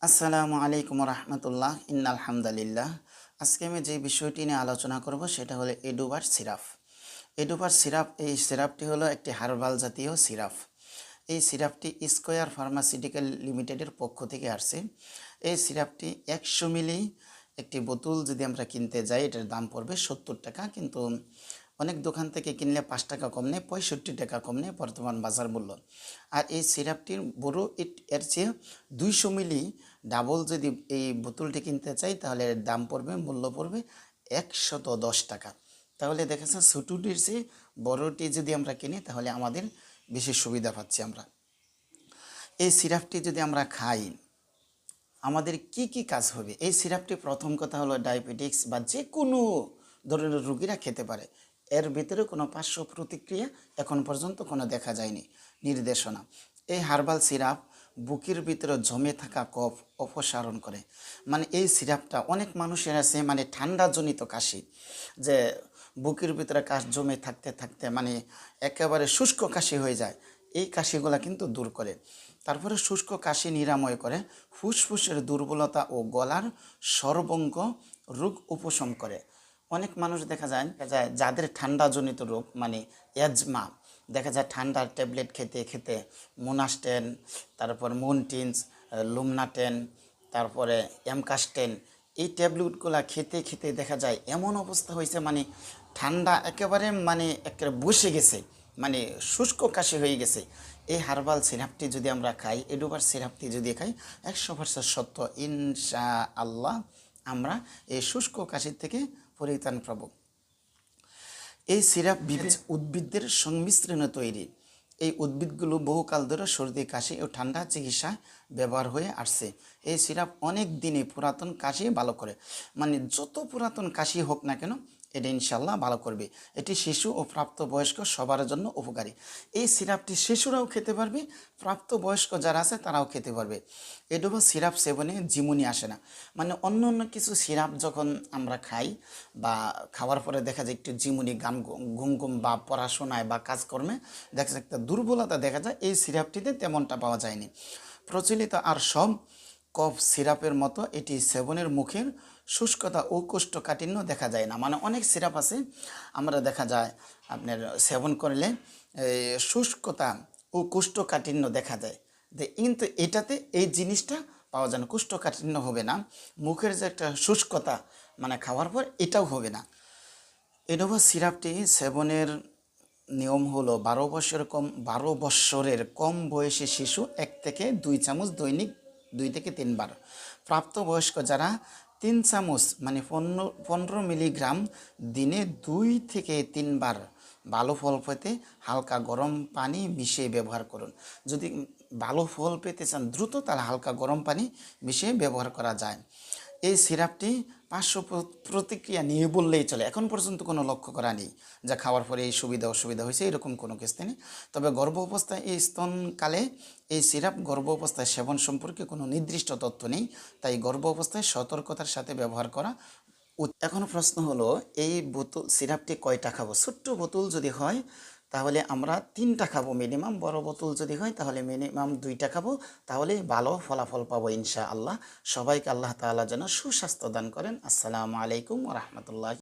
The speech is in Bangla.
আসসালামু আলাইকুম রহমতুল্লাহ আলহামদুলিল্লাহ। আজকে আমি যে বিষয়টি নিয়ে আলোচনা করব সেটা হলো এডুবার সিরাপ। এডুবার সিরাপ, এই সিরাপটি হলো একটি হার্বাল জাতীয় সিরাপ। এই সিরাপটি স্কয়ার ফার্মাসিউটিক্যাল লিমিটেডের পক্ষ থেকে আসছে। এই সিরাপটি 100 মিলি একটি বোতল যদি আমরা কিনতে যাই এটার দাম পড়বে 70 টাকা, কিন্তু অনেক দোকান থেকে কিনলে 5 টাকা কম নেয়, 65 টাকা কম নেয় বর্তমান বাজার মূল্য। আর এই সিরাপটির বড় এর চেয়ে 200 মিলি ডাবল যদি এই বোতলটি কিনতে চাই তাহলে এর দাম পড়বে, মূল্য পড়বে 110 টাকা। তাহলে দেখা যাচ্ছে ছোটোটির চেয়ে বড়টি যদি আমরা কিনি তাহলে আমাদের বেশি সুবিধা পাচ্ছি আমরা। এই সিরাপটি যদি আমরা খাই আমাদের কি কি কাজ হবে? এই সিরাপটি প্রথম কথা হলো ডায়াবেটিক্স বা যে কোনো ধরনের রোগীরা খেতে পারে। এর ভিতরে কোনো পার্শ্ব প্রতিক্রিয়া এখন পর্যন্ত কোনো দেখা যায়নি। নির্দেশনা: এই হার্বাল সিরাপ বুকের ভিতরে জমে থাকা কফ অপসারণ করে। মানে এই সিরাপটা অনেক মানুষের আছে মানে ঠান্ডাজনিত কাশি, যে বুকের ভিতরে কাশ জমে থাকতে থাকতে মানে একেবারে শুষ্ক কাশি হয়ে যায়, এই কাশিগুলা কিন্তু দূর করে। তারপরে শুষ্ক কাশি নিরাময় করে, ফুসফুসের দুর্বলতা ও গলার সর্বঙ্গ রোগ উপশম করে। অনেক মানুষ দেখা যায় যাদের ঠান্ডাজনিত রোগ মানে অ্যাজমা, দেখা যায় ঠান্ডার ট্যাবলেট খেতে খেতে মোনাস্টেন, তারপর মনটিনস, লুমনাটেন, তারপরে অ্যামকাস্টেন, এই ট্যাবলেটগুলো খেতে খেতে দেখা যায় এমন অবস্থা হয়েছে মানে ঠান্ডা একেবারে মানে একেবারে বসে গেছে, মানে শুষ্ক কাশি হয়ে গেছে। এই হার্বাল সিরাপটি যদি আমরা খাই, এডুবার সিরাপটি যদি খাই, 100% সত্য, ইনশা আল্লাহ আমরা এই শুষ্ক কাশির থেকে পরিত্রাণ পাব। এই সিরাপ বিভিন্ন উদ্ভিদের সংমিশ্রণে তৈরি। এই উদ্ভিদগুলো বহুকাল ধরে সর্দি কাশি ও ঠান্ডা চিকিৎসায় ব্যবহার হয়ে আসছে। এই সিরাপ অনেক দিনে পুরাতন কাশি ভালো করে, মানে যত পুরাতন কাশি হোক না কেন এটা ইনশাল্লাহ ভালো করবে। এটি শিশু ও প্রাপ্তবয়স্ক সবার জন্য উপকারী। এই সিরাপটি শিশুরাও খেতে পারবে, প্রাপ্তবয়স্ক যারা আছে তারাও খেতে পারবে। এডুবা সিরাপ সেবনে ঝিমুনি আসে না। মানে অন্য অন্য কিছু সিরাপ যখন আমরা খাই বা খাওয়ার পরে দেখা যায় একটু ঝিমুনি, ঘুম ঘুম বা পড়াশোনায় বা কাজকর্মে দেখা যায় একটা দুর্বলতা দেখা যায়, এই সিরাপটিতে তেমনটা পাওয়া যায়নি। প্রচলিত আর সব কফ সিরাপের মতো এটি সেবনের মুখের শুষ্কতা ও কোষ্ঠকাঠিন্য দেখা যায় না। মানে অনেক সিরাপ আছে আমরা দেখা যায় আপনার সেবন করলে শুষ্কতা ও কোষ্ঠকাঠিন্য দেখা যায়, কিন্তু এটাতে এই জিনিসটা পাওয়া যায় না, কোষ্ঠকাঠিন্য হবে না, মুখের যে একটা শুষ্কতা মানে খাওয়ার পর এটাও হবে না। এডোভা সিরাপটি সেবনের নিয়ম হলো 12 বছরের কম বয়সী শিশু 1 থেকে 2 চামচ দৈনিক 2 থেকে 3 বার, প্রাপ্তবয়স্ক যারা 3 চামচ মানে 15 মিলিগ্রাম দিনে 2 থেকে 3 বার। ভালো ফল পেতে হালকা গরম পানি মিশিয়ে ব্যবহার করুন। যদি ভালো ফল পেতে চান দ্রুত, তাহলে হালকা গরম পানি মিশিয়ে ব্যবহার করা যায়। এই সিরাপটি পার্শ্ব প্রতিক্রিয়া নিয়ে বললেই চলে, এখন পর্যন্ত কোনো লক্ষ্য করা নেই যা খাওয়ার পরে এই সুবিধা অসুবিধা হয়েছে, এরকম কোনো কিছু নেই। তবে গর্ভ অবস্থায় এই স্তনকালে এই সিরাপ গর্ভ অবস্থায় সেবন সম্পর্কে কোনো নির্দিষ্ট তথ্য নেই, তাই গর্ভ অবস্থায় সতর্কতার সাথে ব্যবহার করা। এখন প্রশ্ন হলো এই বোতল সিরাপটি কয়টা খাবো? ছোট্ট বোতল যদি হয় তাহলে আমরা 3টা খাবো মিনিমাম, বড় বোতল যদি হয় তাহলে মিনিমাম 2টা খাবো, তাহলে ভালো ফলাফল পাবো ইনশাআল্লাহ। সবাইকে আল্লাহ তাআলা যেন সুস্বাস্থ্য দান করেন। আসসালামু আলাইকুম ওয়া রাহমাতুল্লাহি।